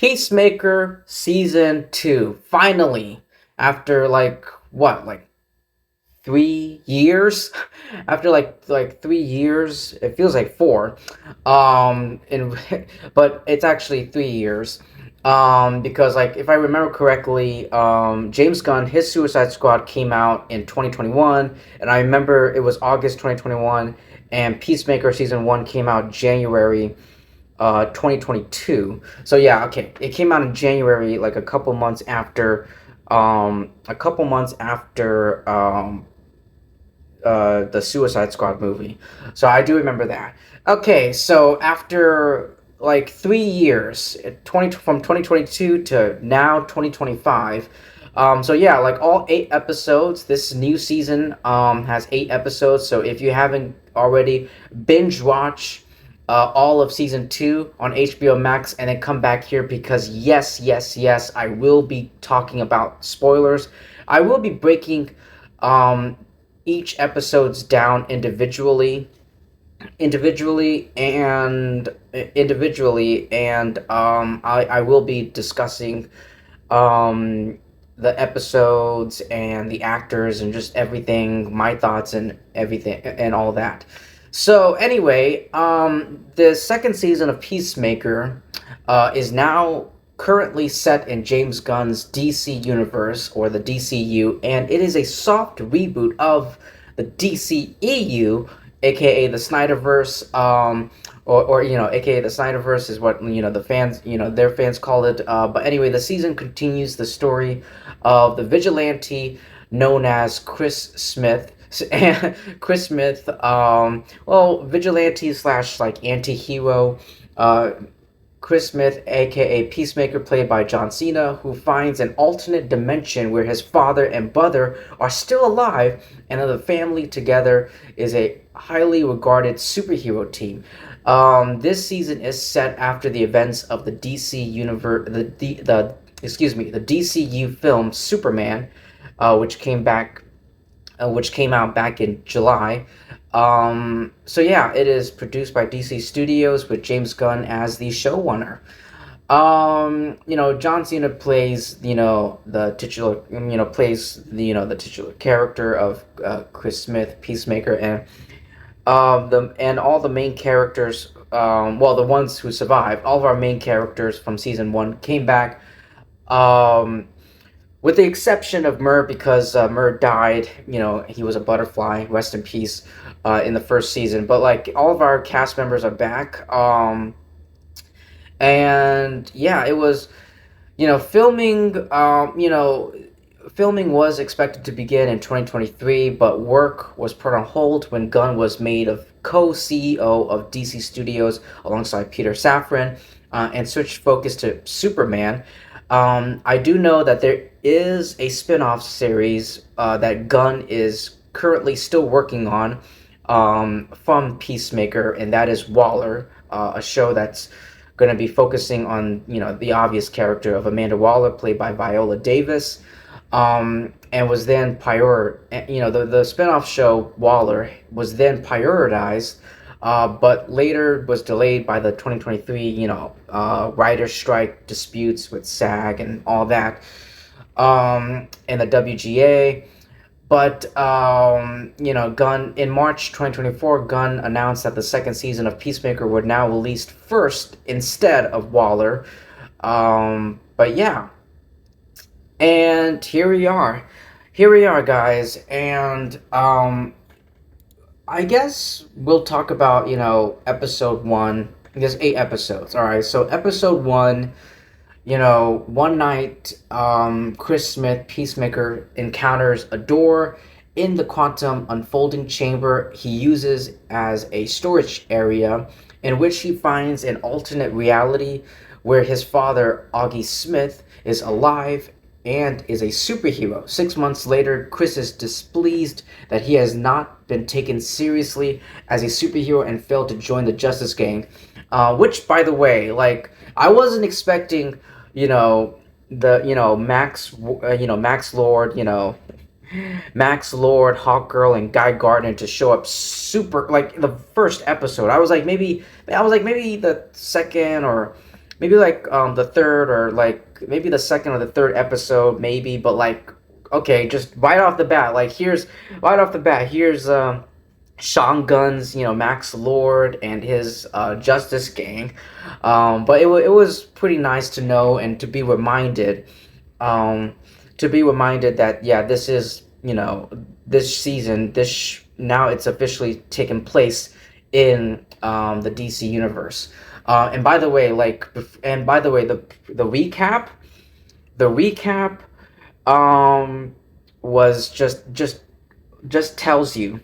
Peacemaker Season 2. Finally, after like what, like 3 years? After like 3 years, it feels like four. And but it's actually 3 years. Because like if I remember correctly, James Gunn, his Suicide Squad came out in 2021, and I remember it was August 2021, and Peacemaker Season 1 came out January 2022. So yeah, okay, it came out in January, like a couple months after the Suicide Squad movie. So I do remember that. Okay, so after like 3 years, 2022 to now 2025. So yeah, like all 8 episodes. This new season has 8 episodes. So if you haven't already, binge watch all of season 2 on HBO Max, and then come back here because yes, yes, yes, I will be talking about spoilers. I will be breaking um, each episodes down individually, and I will be discussing um, the episodes and the actors and just everything, my thoughts and everything and all that. So anyway, the second season of Peacemaker is now currently set in James Gunn's DC universe, or the DCU, and it is a soft reboot of the DCEU, aka the Snyderverse. Or aka the Snyderverse is what the fans, their fans call it. But anyway, the season continues the story of the vigilante known as Chris Smith. And Chris Smith, well, vigilante slash like anti-hero, Chris Smith, aka Peacemaker, played by John Cena, who finds an alternate dimension where his father and brother are still alive, and the family together is a highly regarded superhero team. This season is set after the events of the DC universe, the DCU film Superman, which which came out back in July. So yeah, it is produced by DC Studios with James Gunn as the showrunner. John Cena plays, the titular, plays the titular character of Chris Smith, Peacemaker, and all the main characters, well, the ones who survived, all of our main characters from season 1 came back. Um, with the exception of Murr, because Murr died. He was a butterfly. Rest in peace. In the first season, but like all of our cast members are back. And yeah, it was, filming. Filming was expected to begin in 2023, but work was put on hold when Gunn was made of co-CEO of DC Studios alongside Peter Safran, and switched focus to Superman. I do know that there is a spin-off series that Gunn is currently still working on, from Peacemaker, and that is Waller, a show that's going to be focusing on the obvious character of Amanda Waller, played by Viola Davis, and was then the spinoff show Waller was then prioritized, but later was delayed by the 2023 writer strike disputes with SAG and all that, and the WGA. But Gunn, in March 2024, Gunn announced that the second season of Peacemaker would now released first instead of Waller. But yeah, and here we are, guys, and I guess we'll talk about episode 1. There's 8 episodes. All right, so episode 1. One night, Chris Smith, Peacemaker, encounters a door in the quantum unfolding chamber he uses as a storage area, in which he finds an alternate reality where his father, Augie Smith, is alive and is a superhero. 6 months later, Chris is displeased that he has not been taken seriously as a superhero and failed to join the Justice Gang. Which, by the way, like, I wasn't expecting, Max Lord, Hawkgirl, and Guy Gardner to show up super, like, the first episode. I was like maybe the second, or maybe like the third or like maybe the second or the third episode maybe, but like okay, just right off the bat, like here's right off the bat, here's Sean Gunn's, Max Lord and his Justice Gang. But it was pretty nice to know and um, to be reminded that yeah, this is this season, now it's officially taken place in the DC universe. And by the way, the recap um, was just tells you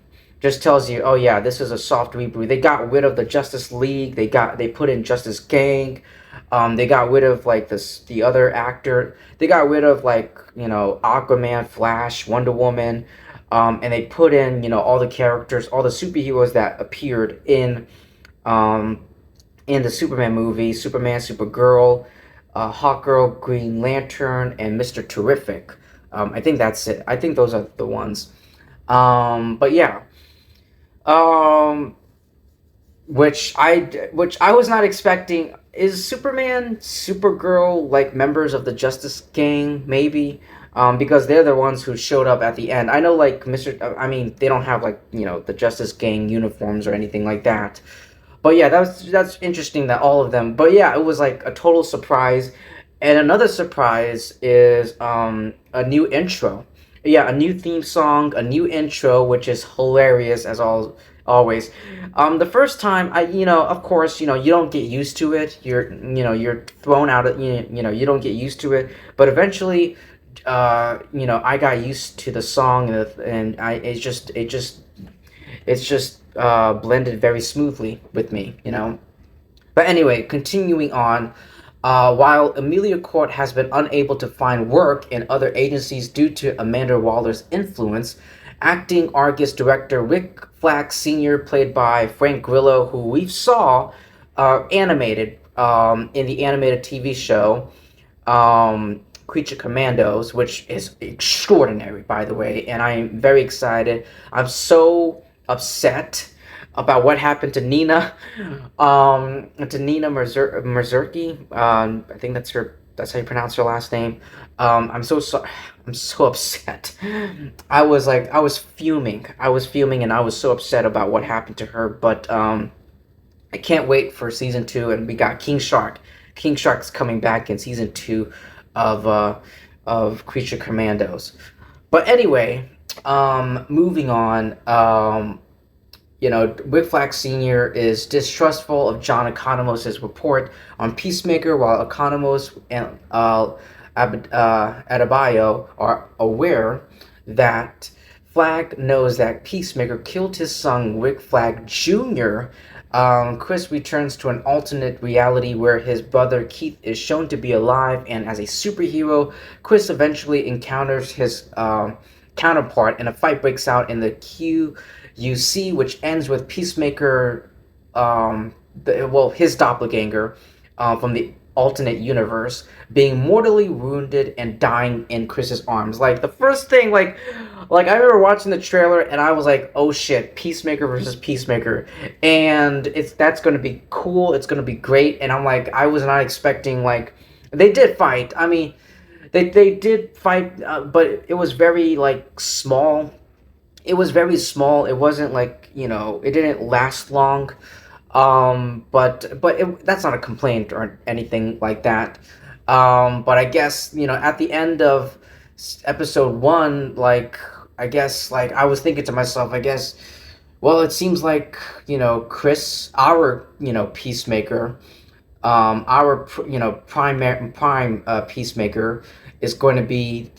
oh yeah, this is a soft reboot. They got rid of the Justice League. They put in Justice Gang. They got rid of like the other actor. They got rid of like Aquaman, Flash, Wonder Woman, and they put in all the characters, all the superheroes that appeared um, in the Superman movie: Superman, Supergirl, Hawkgirl, Green Lantern, and Mister Terrific. I think that's it. I think those are the ones. But yeah, um, which I was not expecting. Is Superman, Supergirl like members of the Justice Gang? Maybe, because they're the ones who showed up at the end. I know, like I mean, they don't have like the Justice Gang uniforms or anything like that. But yeah, that's interesting that all of them. But yeah, it was like a total surprise. And another surprise is a new intro. Yeah, a new theme song, a new intro, which is hilarious as always. The first time of course, you don't get used to it. You're thrown out of you don't get used to it. But eventually, I got used to the song and it's just blended very smoothly with me. But anyway, continuing on, while Amelia Court has been unable to find work in other agencies due to Amanda Waller's influence, acting Argus director Rick Flag Sr., played by Frank Grillo, who we saw animated in the animated TV show Creature Commandos, which is extraordinary, by the way, and I'm very excited. I'm so upset about what happened to Nina, Marzurki. I think that's her. That's how you pronounce her last name. I'm so sorry. I'm so upset. I was fuming. And I was so upset about what happened to her. But I can't wait for season 2, and we got King Shark. King Shark's coming back in season 2 of Creature Commandos. But anyway, moving on. Rick Flag Sr. is distrustful of John Economos' report on Peacemaker, while Economos and Adebayo are aware that Flag knows that Peacemaker killed his son, Rick Flag Jr. Chris returns to an alternate reality where his brother Keith is shown to be alive, and as a superhero, Chris eventually encounters his counterpart, and a fight breaks out in the QUC, which ends with Peacemaker, his doppelganger from the alternate universe, being mortally wounded and dying in Chris's arms. Like the first thing, like I remember watching the trailer and I was like, oh shit, Peacemaker versus Peacemaker, and that's gonna be cool. It's gonna be great, and I'm like, I was not expecting like they did fight. I mean, they did fight, but it was very like small. It was very small. It wasn't like it didn't last long. But that's not a complaint or anything like that. But I guess at the end of episode 1, like I guess like I was thinking to myself, I guess, well, it seems like Chris, our Peacemaker, our prime Peacemaker is going to be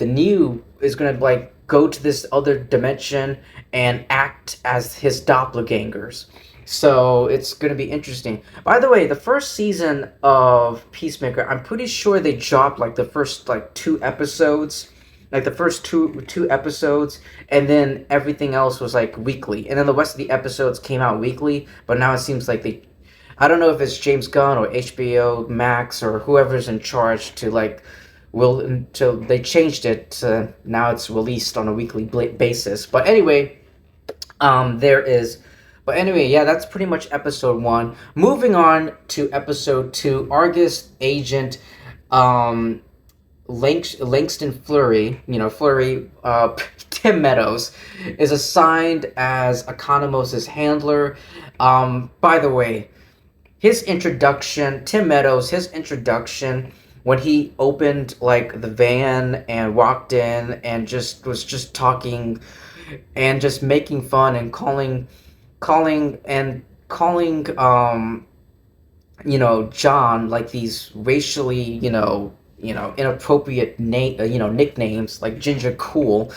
is going to like go to this other dimension and act as his doppelgangers. So it's going to be interesting. By the way, the first season of Peacemaker, I'm pretty sure they dropped like the first like 2 episodes, like the first two episodes, and then everything else was like weekly, and then the rest of the episodes came out weekly. But now it seems like I don't know if it's James Gunn or HBO Max or whoever's in charge to like until they changed it to now it's released on a weekly basis. But anyway, there is. But anyway, yeah, that's pretty much episode one. Moving on to episode two, Argus agent um, Langston Fleury, Fleury, Tim Meadows, is assigned as Economos' handler. By the way, his introduction, Tim Meadows, his introduction when he opened like the van and walked in and just was just talking and just making fun and calling John like these racially inappropriate nicknames like Ginger Cool.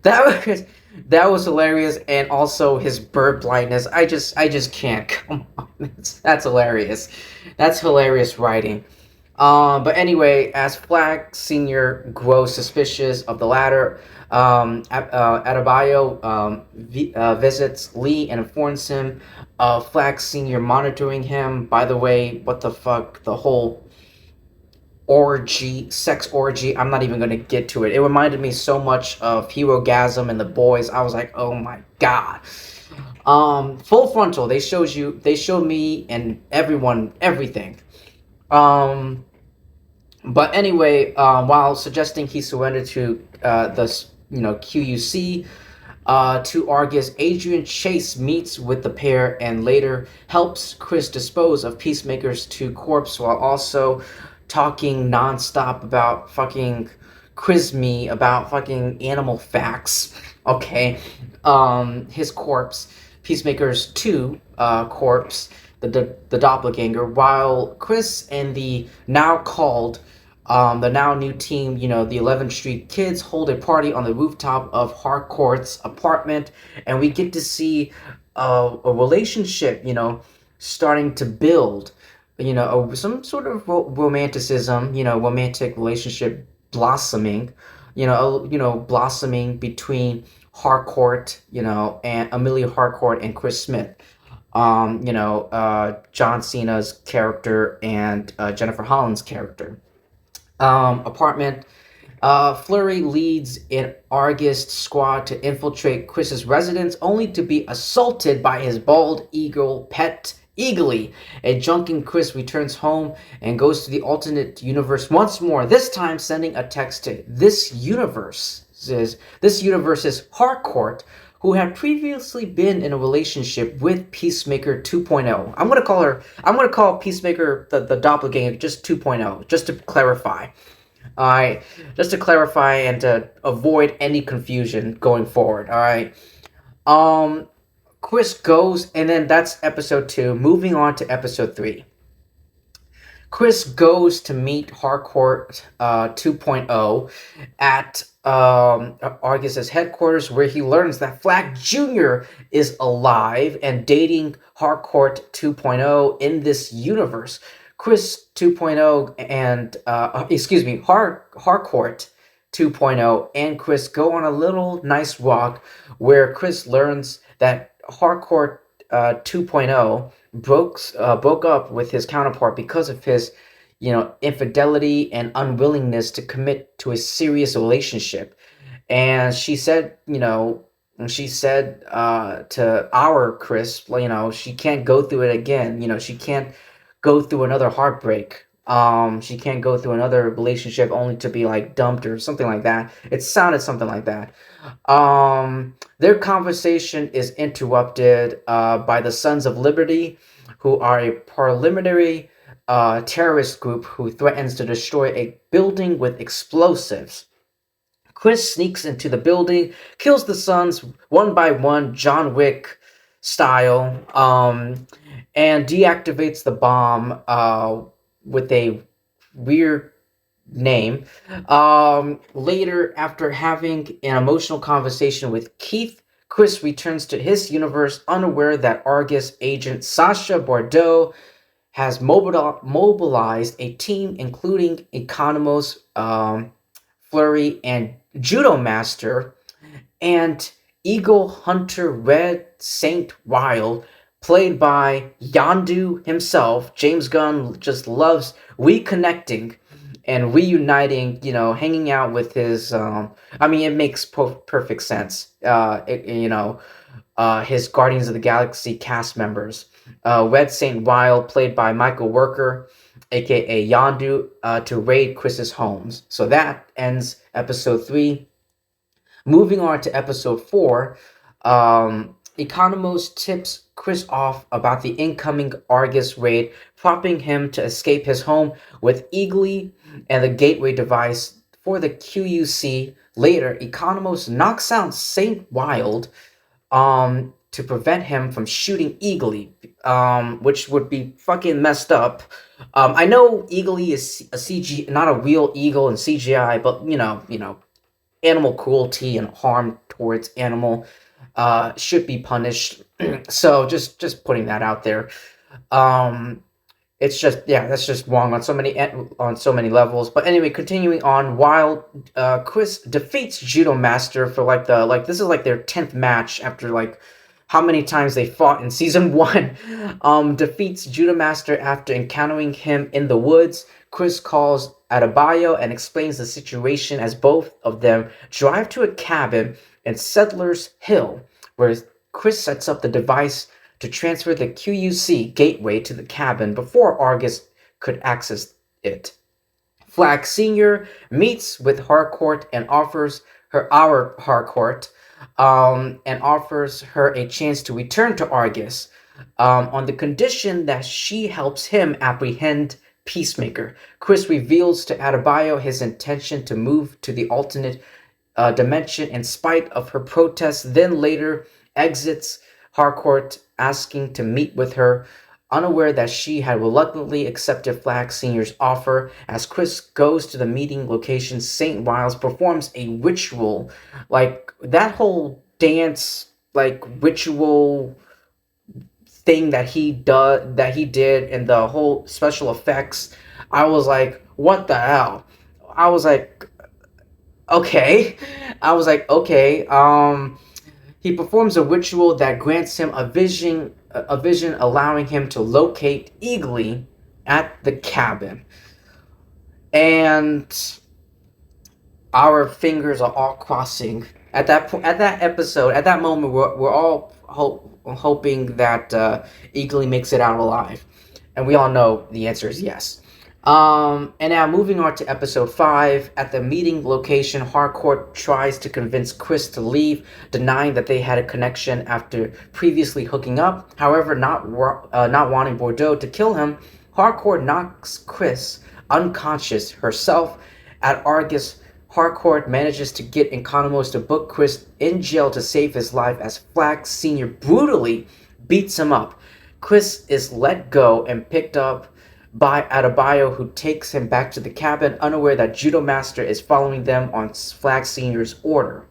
That was hilarious, and also his bird blindness. I just can't. Come on, that's hilarious. That's hilarious writing. But anyway, as Flag Senior grows suspicious of the latter, Adebayo visits Lee and informs him of Flag Senior monitoring him. By the way, what the fuck? The whole orgy, sex orgy. I'm not even gonna get to it. It reminded me so much of Hero Gasm and the Boys. I was like, oh my god. Full frontal. They showed me and everyone everything. Um, but anyway, while suggesting he surrender to the QUC, to Argus, Adrian Chase meets with the pair and later helps Chris dispose of Peacemaker's two corpses while also talking nonstop about fucking Chrisme, about fucking animal facts. Okay, his corpse, Peacemaker's two corpse, the doppelganger, while Chris and the now new team, the 11th Street Kids, hold a party on the rooftop of Harcourt's apartment, and we get to see a relationship, starting to build, some sort of romanticism, romantic relationship blossoming, blossoming between Harcourt, and Amelia Harcourt and Chris Smith. John Cena's character and Jennifer Holland's character. Apartment. Flurry leads an Argus squad to infiltrate Chris's residence, only to be assaulted by his bald eagle pet Eagly. A drunken Chris returns home and goes to the alternate universe once more, this time sending a text to this universe's Harcourt, who had previously been in a relationship with Peacemaker 2.0. I'm gonna call Peacemaker the doppelganger just 2.0, just to clarify. Alright, just to clarify and to avoid any confusion going forward. Alright. Chris goes, and then that's episode 2. Moving on to episode 3. Chris goes to meet Harcourt 2.0 at Argus's headquarters, where he learns that Flag Jr. is alive and dating Harcourt 2.0 in this universe. Chris 2.0 and Harcourt 2.0 and Chris go on a little nice walk where Chris learns that Harcourt 2.0 broke up with his counterpart because of his, infidelity and unwillingness to commit to a serious relationship. And she said, to our Chris, she can't go through it again. She can't go through another heartbreak. She can't go through another relationship only to be like dumped or something like that. It sounded something like that. Their conversation is interrupted by the Sons of Liberty, who are a paramilitary terrorist group who threatens to destroy a building with explosives. Chris sneaks into the building, kills the Sons one by one, John Wick style, and deactivates the bomb with a weird name. Later, after having an emotional conversation with Keith, Chris returns to his universe, unaware that Argus agent Sasha Bordeaux has mobilized a team including Economos, Flurry, and Judo Master, and Eagle Hunter Red Saint Wild, played by Yondu himself. James Gunn just loves reconnecting and reuniting, hanging out with his. It makes perfect sense. his Guardians of the Galaxy cast members. Red Saint Wild, played by Michael Worker, aka Yondu, to raid Chris's homes. So that ends episode 3. Moving on to episode 4, Economos tips Chris off about the incoming Argus raid, prompting him to escape his home with Eagly and the gateway device for the QUC. Later, Economos knocks out Saint Wild to prevent him from shooting Eagly, which would be fucking messed up. I know Eagly is a CG, not a real eagle in CGI, but animal cruelty and harm towards animal should be punished. So just putting that out there. It's just, yeah, that's just wrong on so many levels. But anyway, continuing on, while Chris defeats Judo Master for this is like their 10th match after like how many times they fought in season 1. Defeats Judo Master after encountering him in the woods. Chris calls Adebayo and explains the situation as both of them drive to a cabin in Settlers Hill, where Chris sets up the device to transfer the QUC gateway to the cabin before Argus could access it. Flag Sr. meets with Harcourt and offers her a chance to return to Argus, on the condition that she helps him apprehend Peacemaker. Chris reveals to Adebayo his intention to move to the alternate dimension in spite of her protests, then later exits Harcourt, asking to meet with her, unaware that she had reluctantly accepted Flag Sr.'s offer. As Chris goes to the meeting location, St. Wiles performs a ritual. Like, that whole dance, like, ritual thing that he did, and the whole special effects, I was like, what the hell? I was like, okay. He performs a ritual that grants him a vision, allowing him to locate Eagly at the cabin. And our fingers are all crossing at that episode. At that moment, we're all hoping that Eagly makes it out alive, and we all know the answer is yes. And now moving on to episode 5, at the meeting location, Harcourt tries to convince Chris to leave, denying that they had a connection after previously hooking up. However, not wanting Bordeaux to kill him, Harcourt knocks Chris unconscious herself. At Argus, Harcourt manages to get Economos to book Chris in jail to save his life as Flag Sr. brutally beats him up. Chris is let go and picked up by Adebayo, who takes him back to the cabin, unaware that Judo Master is following them on Flag Sr.'s order.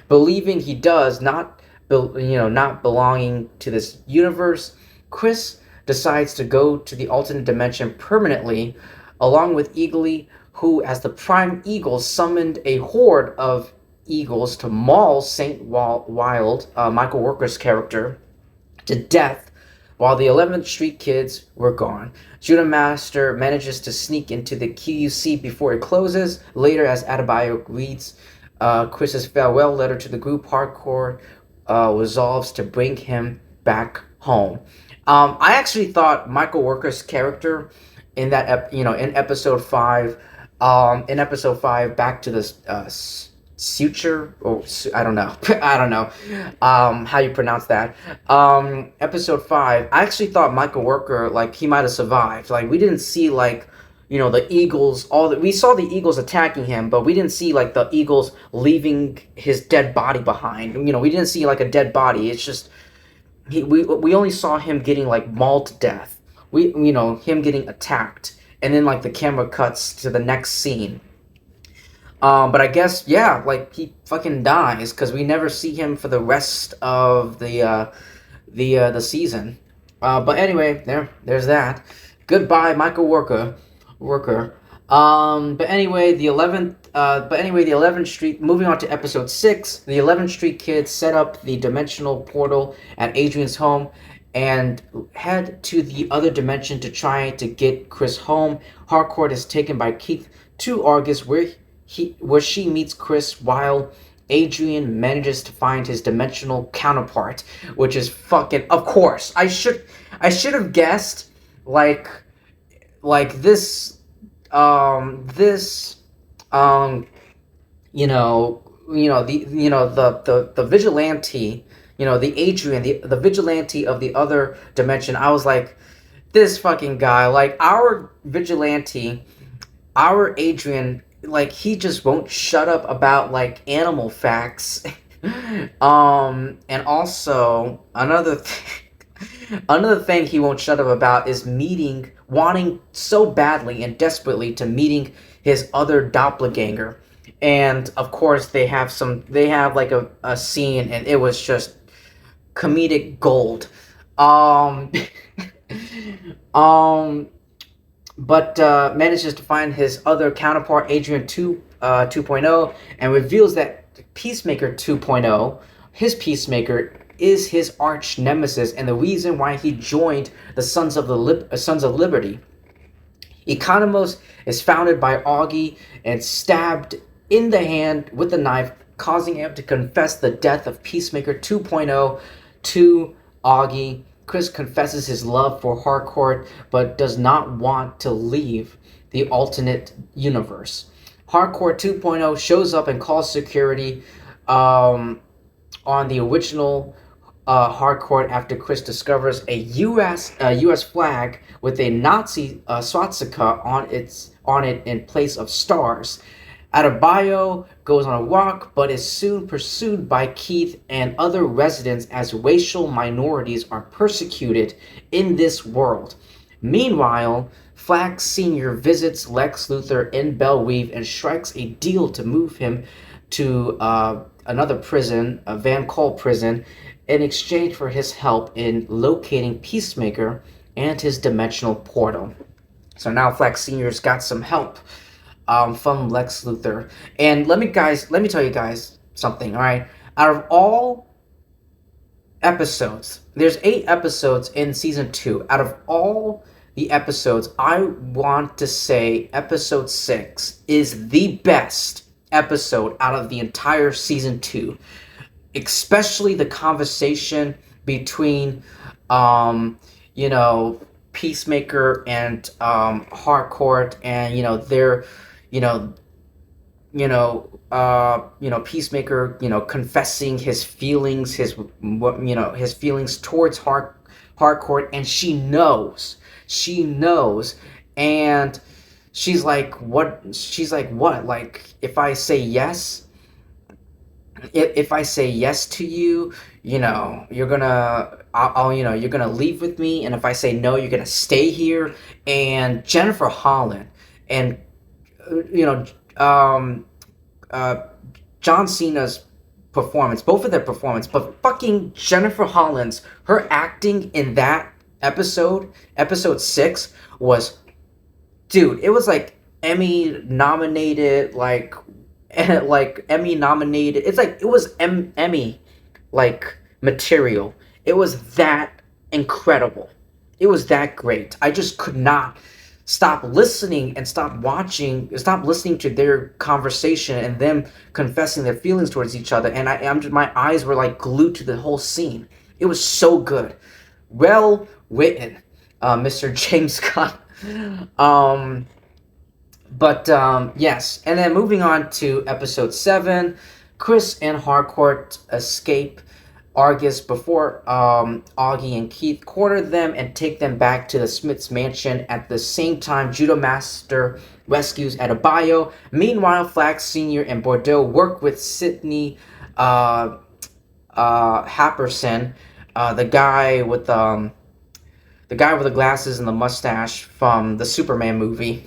Believing he does not belonging to this universe, Chris decides to go to the alternate dimension permanently, along with Eagly, who, as the Prime Eagle, summoned a horde of eagles to maul Saint Wild, Michael Worker's character, to death, while the 11th Street kids were gone. Judo Master manages to sneak into the QUC before it closes. Later, as Adebayo reads Chris's farewell letter to the group, Harcourt resolves to bring him back home. I actually thought Michael Worker's character in that in episode 5, back to the suture, or I don't know how you pronounce that. Episode 5, I actually thought Michael Worker, like, he might have survived. Like, we didn't see, like, the eagles, we saw the eagles attacking him, but we didn't see, like, the eagles leaving his dead body behind. We didn't see, like, a dead body. It's just we only saw him getting, like, mauled to death. Him getting attacked, and then, like, the camera cuts to the next scene. But I guess, yeah, like, he fucking dies, because we never see him for the rest of the season. But anyway, there's that. Goodbye, Michael Worker. But anyway, the 11th Street, moving on to episode 6, the 11th Street kids set up the dimensional portal at Adrian's home and head to the other dimension to try to get Chris home. Harcourt is taken by Keith to Argus, where she meets Chris while Adrian manages to find his dimensional counterpart, which is fucking. Of course, I should have guessed like this this um the vigilante, the Adrian, the vigilante of the other dimension. I was like, this fucking guy, like our vigilante, our Adrian, like he just won't shut up about like animal facts. And also another thing he won't shut up about is wanting so badly and desperately to meeting his other doppelganger. And of course they have like a scene, and it was just comedic gold. Um um but manages to find his other counterpart, Adrian 2.0, and reveals that Peacemaker 2.0, his Peacemaker, is his arch nemesis and the reason why he joined the Sons of Liberty. Economos is founded by Augie and stabbed in the hand with a knife, causing him to confess the death of Peacemaker 2.0 to Augie. Chris confesses his love for Harcourt, but does not want to leave the alternate universe. Harcourt 2.0 shows up and calls security on the original Harcourt after Chris discovers a U.S. flag with a Nazi swastika on it in place of stars. Adebayo goes on a walk, but is soon pursued by Keith and other residents as racial minorities are persecuted in this world. Meanwhile, Flack Sr. visits Lex Luthor in Bellweave and strikes a deal to move him to another prison, a Van Call prison, in exchange for his help in locating Peacemaker and his dimensional portal. So now Flack Sr.'s got some help from Lex Luthor. And let me tell you guys something, all right? Out of all episodes, there's 8 episodes in season 2. Out of all the episodes, I want to say episode 6 is the best episode out of the entire season 2. Especially the conversation between Peacemaker and Harcourt, and their Peacemaker, confessing his feelings, his feelings towards Harcourt, and she knows, and she's like, what? Like, if I say yes, to you, you're gonna, you're gonna leave with me, and if I say no, you're gonna stay here. And Jennifer Holland and John Cena's performance, both of their performance, but fucking Jennifer Holland's, her acting in that episode 6 was, dude, it was like Emmy nominated, like Emmy nominated. It's like it was Emmy like material. It was that incredible. It was that great. I just could not stop listening and stop listening to their conversation and them confessing their feelings towards each other. And my eyes were like glued to the whole scene. It was so good, well written, Mr. James Gunn. But yes, and then moving on to episode 7, Chris and Harcourt escape Argus before Augie and Keith corner them and take them back to the Smiths mansion. At the same time, Judo Master rescues Adebayo. Meanwhile, Flack Sr. and Bordeaux work with Sidney Happerson, the guy with the glasses and the mustache from the Superman movie.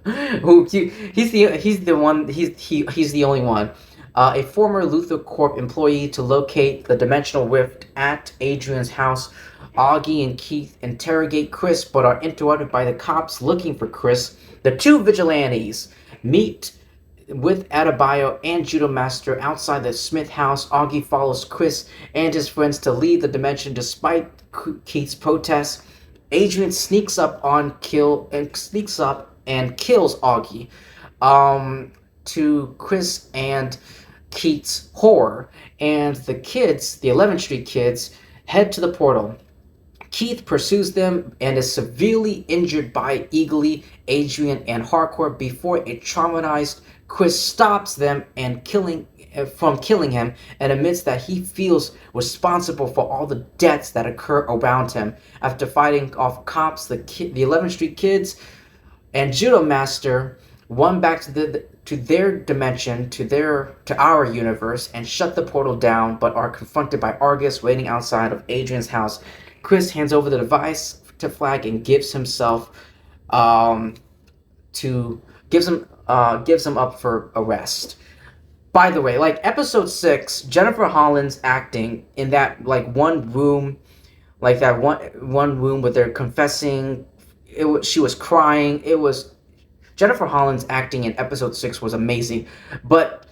He's the only one. A former Luthor Corp employee, to locate the dimensional rift at Adrian's house. Augie and Keith interrogate Chris, but are interrupted by the cops looking for Chris. The two vigilantes meet with Adebayo and Judo Master outside the Smith house. Augie follows Chris and his friends to leave the dimension despite Keith's protests. Adrian sneaks up and kills Augie. To Chris and Keith's horror, and the 11th Street kids, head to the portal. Keith pursues them and is severely injured by Eagly, Adrian, and Harcourt before a traumatized Chris stops them and from killing him, and admits that he feels responsible for all the deaths that occur around him. After fighting off cops, the 11th Street kids and Judo Master run back to their dimension, to our universe, and shut the portal down, but are confronted by Argus waiting outside of Adrian's house. Chris hands over the device to Flag and gives himself to gives him up for arrest. By the way, like episode 6, Jennifer Holland's acting in that like one room, like that one room where they're confessing, she was crying. It was Jennifer Holland's acting in episode 6 was amazing, but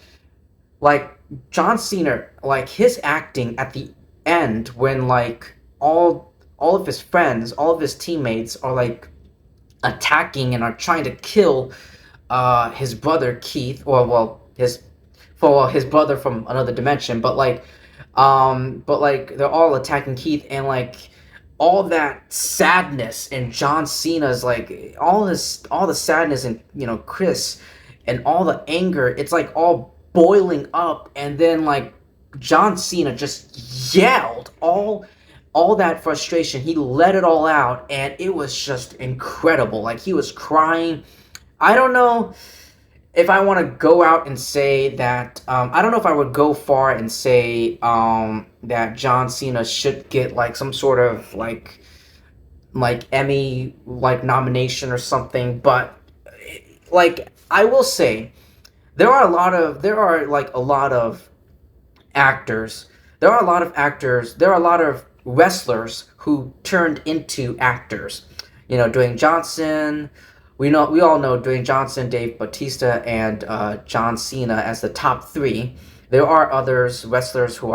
like John Cena, like his acting at the end when like all of his friends, all of his teammates are like attacking and are trying to kill his brother Keith, or his brother from another dimension, but like they're all attacking Keith, and like all that sadness in John Cena's, like all the sadness in, you know, Chris, and all the anger, it's like all boiling up, and then like John Cena just yelled all that frustration. He let it all out, and it was just incredible. Like he was crying. I don't know if I want to go out and say that, I don't know if I would go far and say that John Cena should get like some sort of like Emmy like nomination or something, but like I will say there are a lot of actors, there are a lot of actors, there are a lot of wrestlers who turned into actors. You know, Dwayne Johnson. We all know Dwayne Johnson, Dave Bautista, and John Cena as the top 3. There are others wrestlers who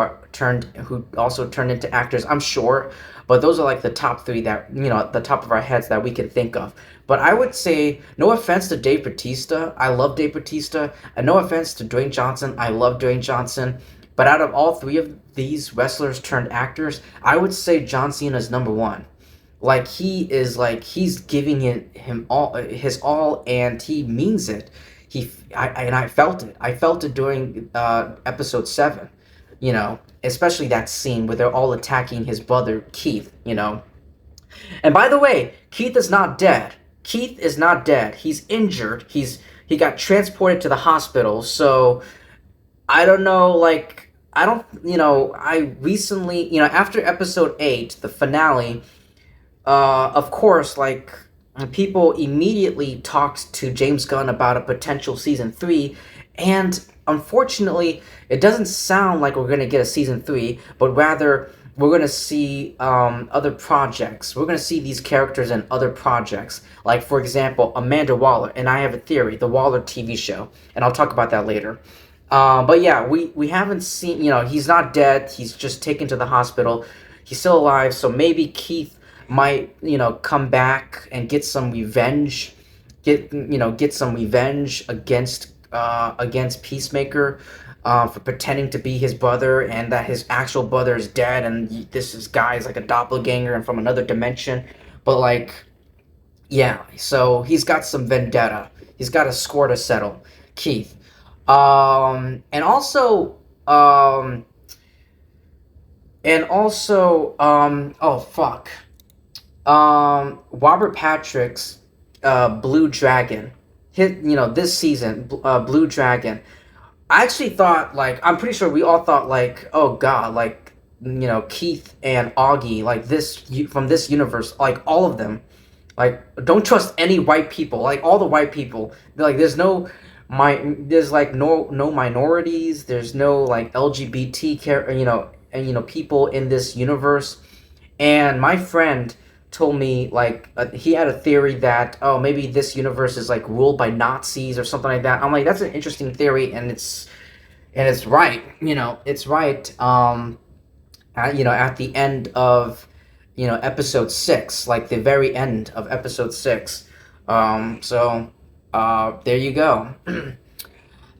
also turned into actors, I'm sure, but those are like the top 3 that, you know, at the top of our heads that we can think of. But I would say, no offense to Dave Bautista, I love Dave Bautista, and no offense to Dwayne Johnson, I love Dwayne Johnson. But out of all 3 of these wrestlers turned actors, I would say John Cena is number 1. Like he's giving him all his all, and he means it. I felt it. I felt it during episode 7. You know, especially that scene where they're all attacking his brother Keith. You know, and by the way, Keith is not dead. Keith is not dead. He's injured. He got transported to the hospital. So I don't know. Like I don't. You know, I recently. You know, after episode 8, the finale. Of course, like, people immediately talked to James Gunn about a potential season 3, and unfortunately, it doesn't sound like we're going to get a season 3, but rather we're going to see other projects. We're going to see these characters in other projects. Like, for example, Amanda Waller, and I have a theory, the Waller TV show, and I'll talk about that later. But yeah, we haven't seen, you know, he's not dead, he's just taken to the hospital, he's still alive, so maybe Keith might, you know, come back and get some revenge, get some revenge against Peacemaker for pretending to be his brother, and that his actual brother is dead, and this guy is like a doppelganger and from another dimension. But like, yeah, so he's got some vendetta. He's got a score to settle, Keith. And also, oh fuck. Robert Patrick's Blue Dragon hit, you know, this season, Blue Dragon. I actually thought, like, I'm pretty sure we all thought, like, oh god, like, you know, Keith and Augie, like, from this universe, like, all of them, like, don't trust any white people, like, all the white people, like, there's no minorities, there's no, like, LGBT people in this universe. And my friend told me, like, he had a theory that, oh, maybe this universe is like ruled by Nazis or something like that. I'm like, that's an interesting theory, and it's right. You know, it's right. At the end of, you know, episode 6, like the very end of episode 6. There you go.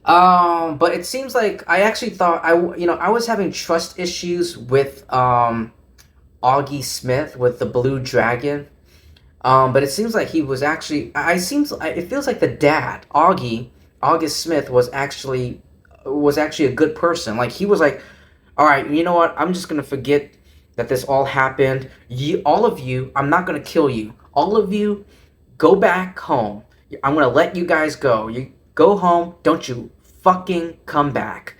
But it seems like I actually thought I was having trust issues with Augie Smith with the Blue Dragon. But it seems like he was actually. It feels like the dad, August Smith, was actually a good person. Like he was like, all right, you know what? I'm just gonna forget that this all happened. All of you, I'm not gonna kill you. All of you, go back home. I'm gonna let you guys go. You go home. Don't you fucking come back.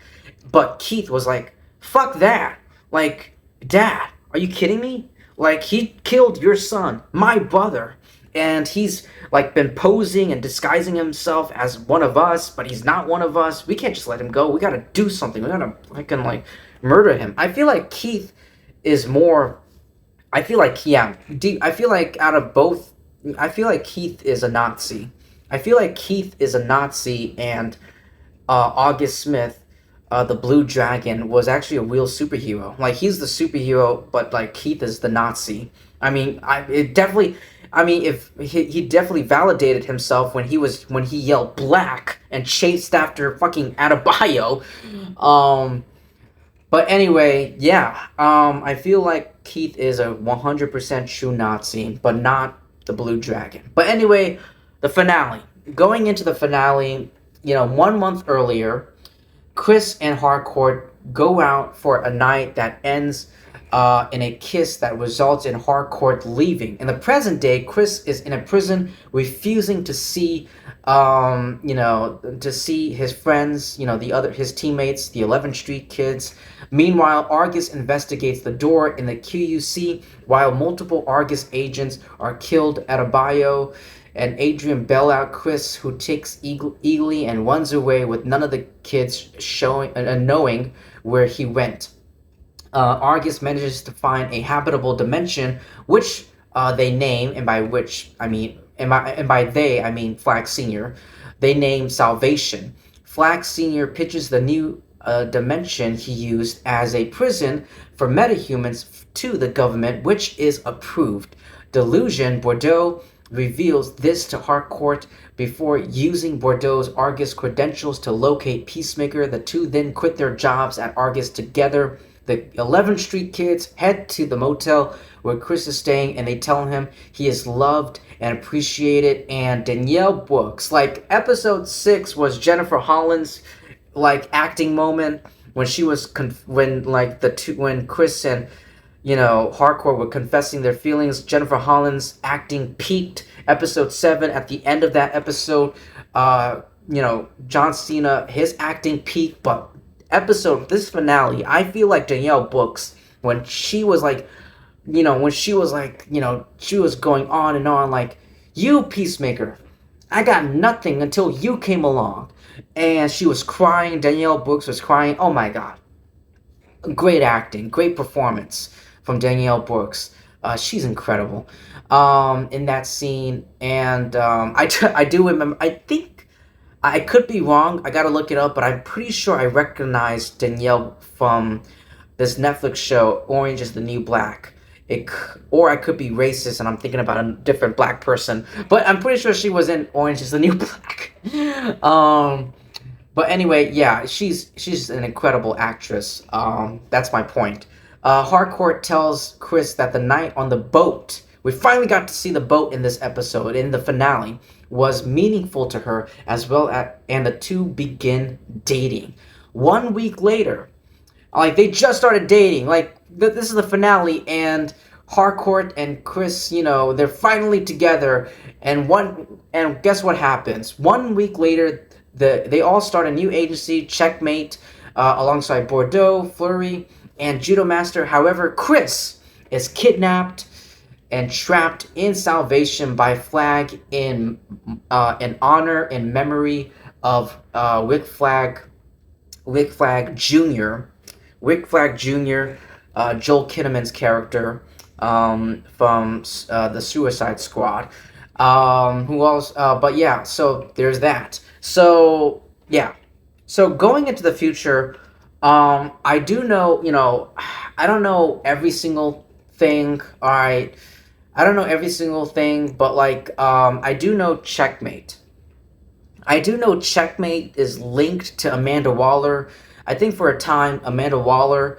But Keith was like, fuck that. Like, Dad, are you kidding me? Like, he killed your son, my brother. And he's like been posing and disguising himself as one of us, but he's not one of us. We can't just let him go. We gotta do something. We gotta fucking like murder him. I feel like Keith is more. I feel like I feel like out of both, I feel like Keith is a Nazi. I feel like Keith is a Nazi, and August Smith, the Blue Dragon, was actually a real superhero. Like he's the superhero, but like Keith is the Nazi. I mean, it definitely. I mean, if he definitely validated himself when he yelled black and chased after fucking Adebayo. But anyway, yeah. I feel like Keith is a 100% true Nazi, but not the Blue Dragon. But anyway, the finale. Going into the finale, 1 month earlier, Chris and Harcourt go out for a night that ends in a kiss that results in Harcourt leaving. In the present day, Chris is in a prison, refusing to see, to see his friends, his teammates, the 11th Street kids. Meanwhile, Argus investigates the door in the QUC, while multiple Argus agents are killed at Adebayo and Adrian bail out Chris, who takes eagerly and runs away with none of the kids knowing where he went. Argus manages to find a habitable dimension, which they name, and by which I mean, and by they I mean Flag Senior. They name Salvation. Flag Senior pitches the new dimension he used as a prison for metahumans to the government, which is approved. Delusion Bordeaux reveals this to Harcourt before using Bordeaux's Argus credentials to locate Peacemaker. The two then quit their jobs at Argus together. The 11th Street kids head to the motel where Chris is staying, and they tell him he is loved and appreciated. And Danielle Brooks, like episode 6 was Jennifer Holland's like acting moment when she was when Chris and Harcourt were confessing their feelings. Jennifer Holland's acting peaked. Episode 7, at the end of that episode, John Cena, his acting peaked, but this finale, I feel like Danielle Brooks, when she was like, she was going on and on, like, you, Peacemaker, I got nothing until you came along. And she was crying. Danielle Brooks was crying. Oh my God. Great acting, great performance from Danielle Brooks. She's incredible in that scene. And I do remember, I think, I could be wrong, I gotta look it up, but I'm pretty sure I recognized Danielle from this Netflix show, Orange is the New Black. Or I could be racist and I'm thinking about a different black person, but I'm pretty sure she was in Orange is the New Black. But anyway, yeah, she's an incredible actress. That's my point. Harcourt tells Chris that the night on the boat, we finally got to see the boat in this episode, in the finale, was meaningful to her as well, and the two begin dating. 1 week later, like they just started dating. Like this is the finale, and Harcourt and Chris, they're finally together. And guess what happens? 1 week later, they all start a new agency, Checkmate, alongside Bordeaux, Fleury, and Judo Master. However, Chris is kidnapped and trapped in Salvation by Flag in honor and memory of Rick Flag Jr. Joel Kinnaman's character from the Suicide Squad. Who else? But yeah, so there's that. So yeah, so going into the future, I do know, I don't know every single thing. All right. I don't know every single thing, but like I do know Checkmate. I do know Checkmate is linked to Amanda Waller. I think for a time, Amanda Waller,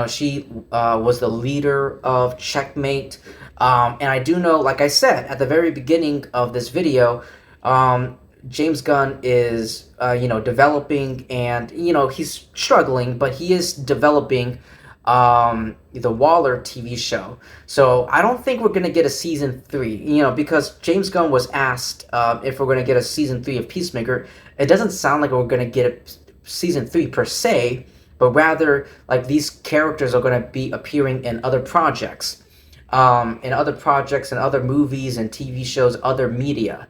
she was the leader of Checkmate. And I do know, like I said at the very beginning of this video, um, James Gunn is, developing, and, he's struggling, but he is developing the Waller TV show. So I don't think we're gonna get a season three. Because James Gunn was asked if we're gonna get a season three of Peacemaker. It doesn't sound like we're gonna get a season three per se, but rather like these characters are gonna be appearing in other projects, and other movies and TV shows, other media.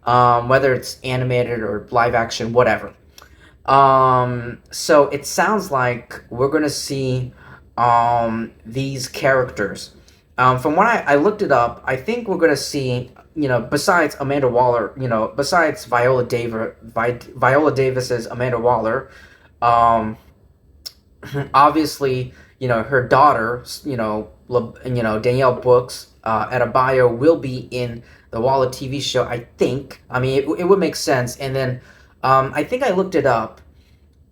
Whether it's animated or live action, whatever. So it sounds like we're gonna see these characters. From what I looked it up, I think we're gonna see, besides Amanda Waller, besides Viola Davis's Amanda Waller, um, obviously, her daughter, Danielle Brooks, Adebayo will be in the Waller TV show. I think. I mean, it would make sense. And then, I think I looked it up.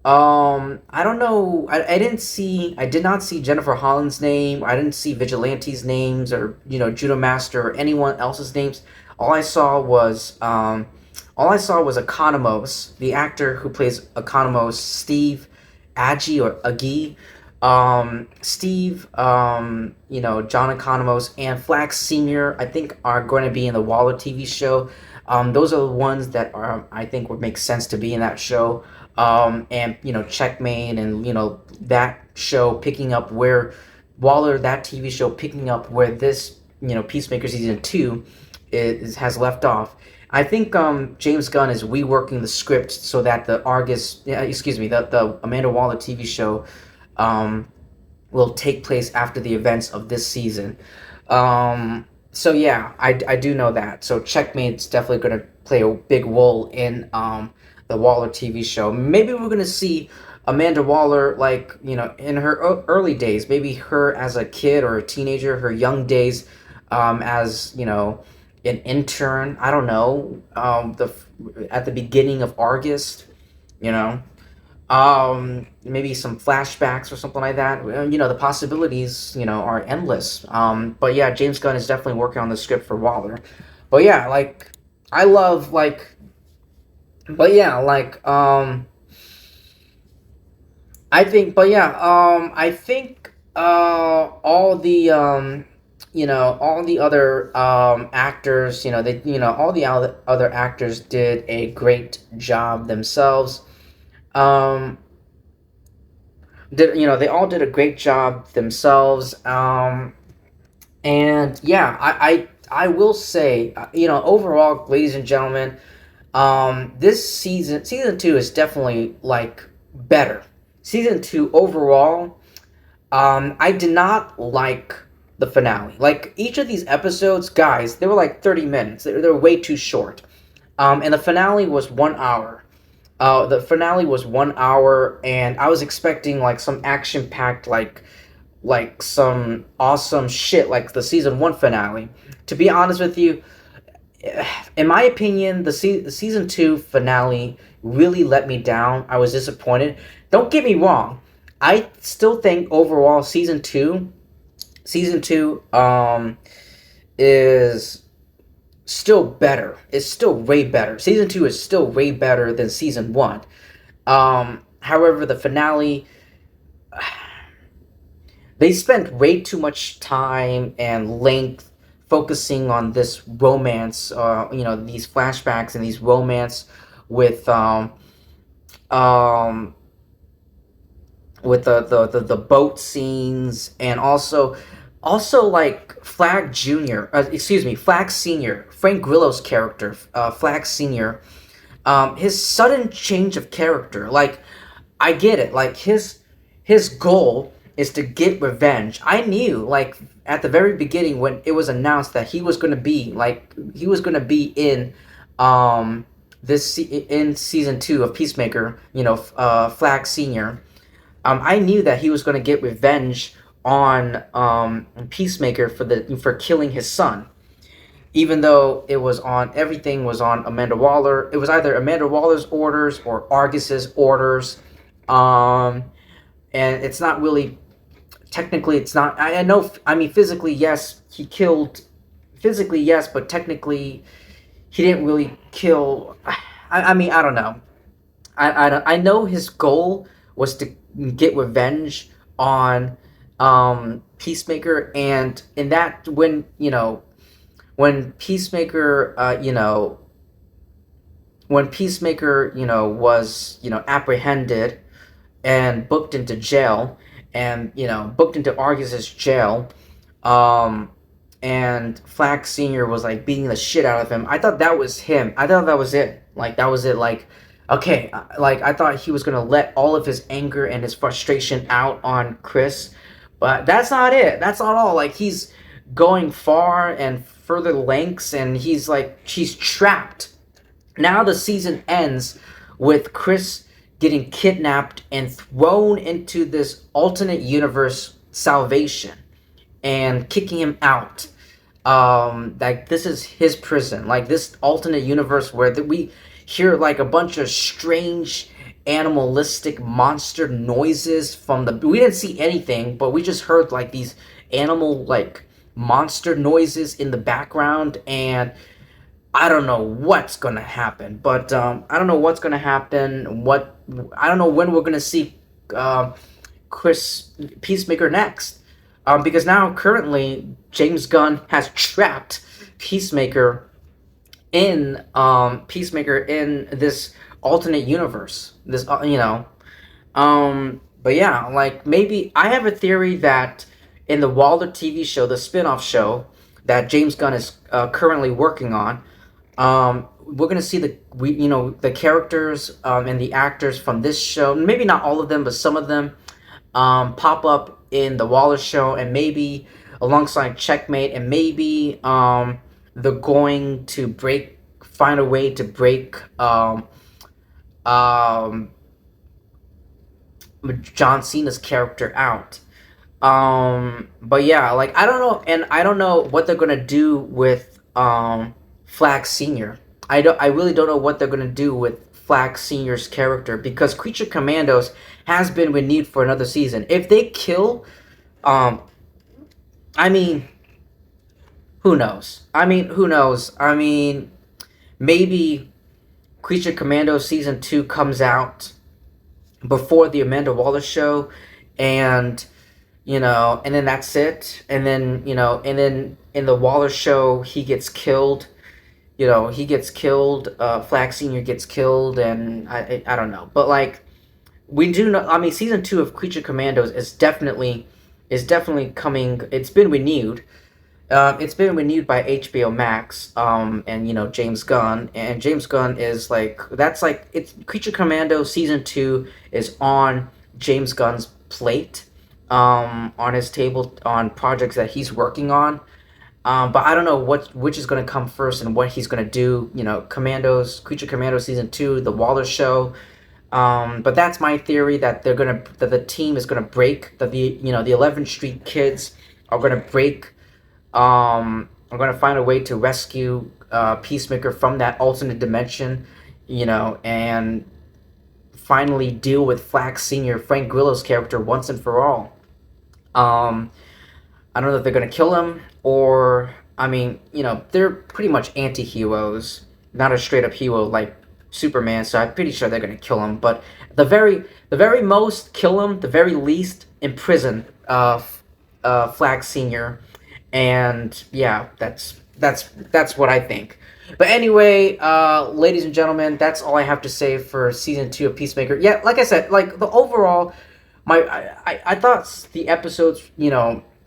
I don't know. I did not see Jennifer Holland's name. I didn't see Vigilante's names, or Judo Master, or anyone else's names. All I saw was Economos, the actor who plays Economos, Steve Agi or Agi. Steve, John Economos, and Flax Senior, I think, are going to be in the Waller TV show. Those are the ones that I think would make sense to be in that show. And Checkmate, and that show picking up where Waller, that TV show picking up where this Peacemaker season 2 has left off. I think James Gunn is reworking the script so that the the Amanda Waller TV show will take place after the events of this season. So yeah, I do know that. So Checkmate's definitely going to play a big role in the Waller TV show. Maybe we're going to see Amanda Waller, like, in her early days, maybe her as a kid or a teenager, her young days, as, an intern. I don't know, at the beginning of August, maybe some flashbacks or something like that. The possibilities, are endless. But yeah, James Gunn is definitely working on the script for Waller. But yeah, like, I love, like, but yeah, like, I think, all the other actors, all the other actors did a great job themselves. Um, they all did a great job themselves. And yeah, I will say, overall, ladies and gentlemen, this season two is definitely like better. Season two overall, I did not like the finale. Like, each of these episodes, guys, they were like 30 minutes. They were way too short. And the finale was 1 hour. The finale was 1 hour, and I was expecting like some action packed, like some awesome shit like the season one finale. To be honest with you, in my opinion, the season two finale really let me down. I was disappointed. Don't get me wrong. I still think overall season two is still better. It's still way better. Season two is still way better than season one. However, the finale, they spent way too much time and length focusing on this romance, these flashbacks and these romance with um, the boat scenes, and also like Flag Senior, Frank Grillo's character, Flag Senior, his sudden change of character. Like, I get it. Like, his goal is to get revenge. I knew, like, at the very beginning when it was announced that he was gonna be in in season two of Peacemaker. Flag Senior. I knew that he was gonna get revenge on Peacemaker for killing his son. even though it was on everything was on Amanda Waller. It was either Amanda Waller's orders or Argus's orders. Um, and it's not really technically. It's not. I know. I mean, physically, yes, he killed. Physically, yes, but technically, he didn't really kill. I mean, I don't know. I know his goal was to get revenge on Peacemaker, and in that when Peacemaker was apprehended and booked into jail, and booked into Argus's jail, um and Flax Senior was like beating the shit out of him. I thought that was him. I thought that was it. Like that was it. Like, okay, like I thought he was gonna let all of his anger and his frustration out on Chris, but that's not it. That's not all. Like he's going far and further lengths, and he's trapped. Now the season ends with Chris getting kidnapped and thrown into this alternate universe salvation and kicking him out. Like this is his prison, like this alternate universe where we hear like a bunch of strange animalistic monster noises from the. We didn't see anything, but we just heard like these animal like monster noises in the background, and I don't know what's gonna happen. But I don't know what's gonna happen. I don't know when we're gonna see Chris Peacemaker next. Because now currently James Gunn has trapped Peacemaker in this alternate universe. This but yeah, like maybe I have a theory that in the Waller TV show, the spin-off show that James Gunn is currently working on, we're gonna see the characters and the actors from this show. Maybe not all of them, but some of them pop up in the Waller show, and maybe alongside Checkmate, and maybe they're going to find a way to break um, John Cena's character out. But yeah, like I don't know, and I don't know what they're gonna do with Flax Senior. I really don't know what they're gonna do with Flax Senior's character, because Creature Commandos has been renewed for another season. If they kill, I mean, who knows? Who knows? Maybe Creature Commandos season 2 comes out before the Amanda Waller show, and and then that's it. And then and then in the Waller show, he gets killed. He gets killed. Flax Senior gets killed, and I don't know, but like we do know. I mean, season 2 of Creature Commandos is definitely coming. It's been renewed. It's been renewed by HBO Max, and James Gunn, and James Gunn is like it's Creature Commando season 2 is on James Gunn's plate, on his table on projects that he's working on. But I don't know which is going to come first and what he's going to do. Creature Commandos season 2, the Waller show. But that's my theory, that that the team is gonna break, that the 11th Street kids are gonna break. Are gonna find a way to rescue Peacemaker from that alternate dimension, and finally deal with Flax Senior, Frank Grillo's character, once and for all. I don't know if they're gonna kill him, or they're pretty much anti-heroes, not a straight up hero like Superman, so I'm pretty sure they're gonna kill him. But the very most kill him, the very least imprison Flax Senior, and yeah, that's what I think. But anyway, ladies and gentlemen, that's all I have to say for season 2 of Peacemaker. Yeah, like I said, like the overall, I thought the episodes,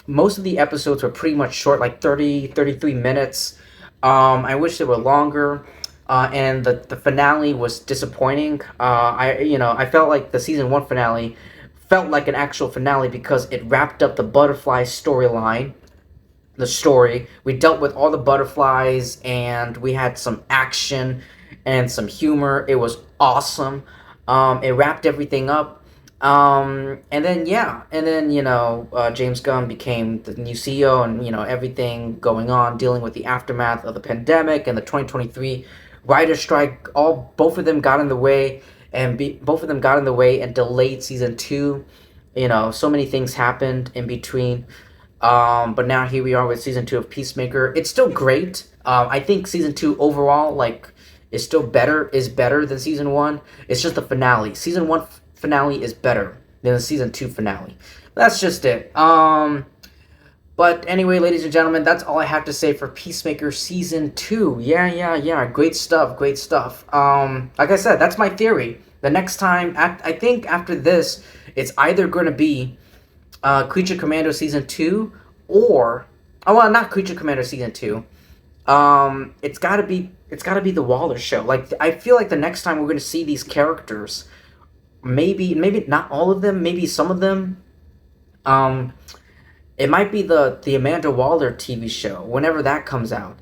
most of the episodes were pretty much short, like 33 minutes. I wish they were longer. And the finale was disappointing. I felt like the season 1 finale felt like an actual finale because it wrapped up the butterfly storyline. The story, we dealt with all the butterflies, and we had some action and some humor. It was awesome. It wrapped everything up. And then yeah, and then James Gunn became the new CEO, and everything going on, dealing with the aftermath of the pandemic and the 2023 writer strike. All both of them got in the way, and both of them got in the way and delayed season two. So many things happened in between. But now here we are with season two of Peacemaker. It's still great. I think season two overall, like, is better than season one. It's just the finale. Season one finale is better than the season two finale. That's just it. But anyway, ladies and gentlemen, that's all I have to say for Peacemaker season two. Yeah. Great stuff. Great stuff. Like I said, that's my theory. The next time, I think after this, it's either going to be Creature Commando season two, or not Creature Commando season two. It's gotta be the Waller show. Like, I feel like the next time we're gonna see these characters, maybe not all of them, maybe some of them. Um, it might be the Amanda Waller TV show whenever that comes out.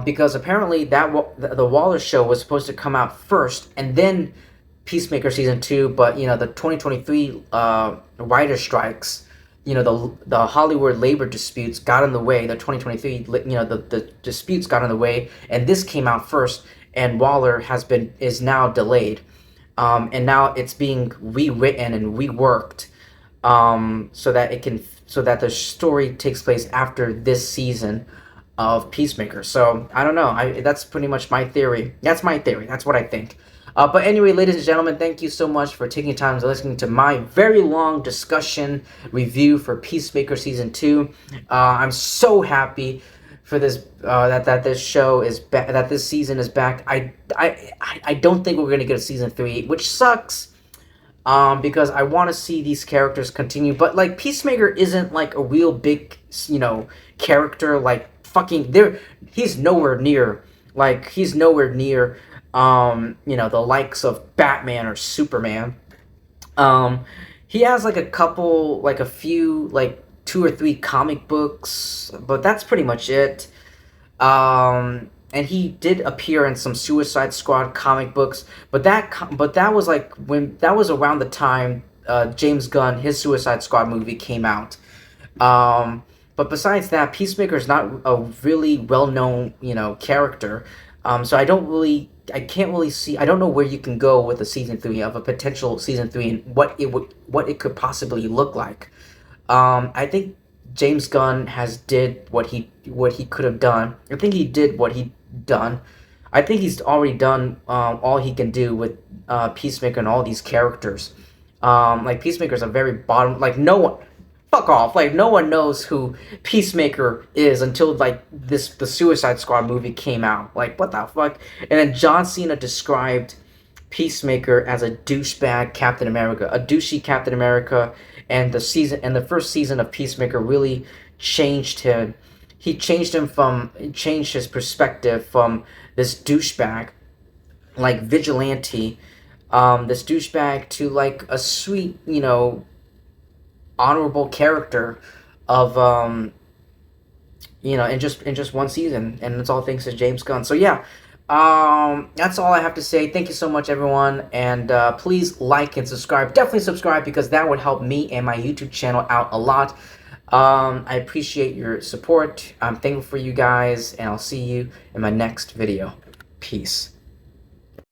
Because apparently the Waller show was supposed to come out first, and then Peacemaker season two, but the 2023 writer strikes, the Hollywood labor disputes got in the way. The 2023, the disputes got in the way, and this came out first. And Waller is now delayed, and now it's being rewritten and reworked, so that the story takes place after this season of Peacemaker. So I don't know. That's pretty much my theory. That's my theory. That's what I think. But anyway, ladies and gentlemen, thank you so much for taking time to listening to my very long discussion review for Peacemaker season two. I'm so happy for this that this show is back, that this season is back. I don't think we're gonna get a season three, which sucks. Because I want to see these characters continue, but like Peacemaker isn't like a real big, character. Like, fucking there, he's nowhere near, the likes of Batman or Superman. He has like a few, like two or three comic books, but that's pretty much it. And he did appear in some Suicide Squad comic books, but that was like when that was around the time James Gunn, his Suicide Squad movie came out. But besides that, Peacemaker is not a really well-known, character. So I can't really see. I don't know where you can go with a season three, of a potential season three, and what it could possibly look like. I think James Gunn has did what he could have done. I think he did what he done. I think he's already done all he can do with Peacemaker and all these characters. Like, Peacemaker's a very bottom. Like, no one, fuck off. Like, no one knows who Peacemaker is until like the Suicide Squad movie came out. Like, what the fuck? And then John Cena described Peacemaker as a douchebag Captain America, a douchey Captain America, and the first season of Peacemaker really changed him. Changed his perspective from this douchebag, like vigilante, this douchebag, to like a sweet, honorable character of in just one season, and it's all thanks to James Gunn. So yeah, that's all I have to say. Thank you so much, everyone, and please like and subscribe. Definitely subscribe, because that would help me and my YouTube channel out a lot. I appreciate your support. I'm thankful for you guys, and I'll see you in my next video. Peace.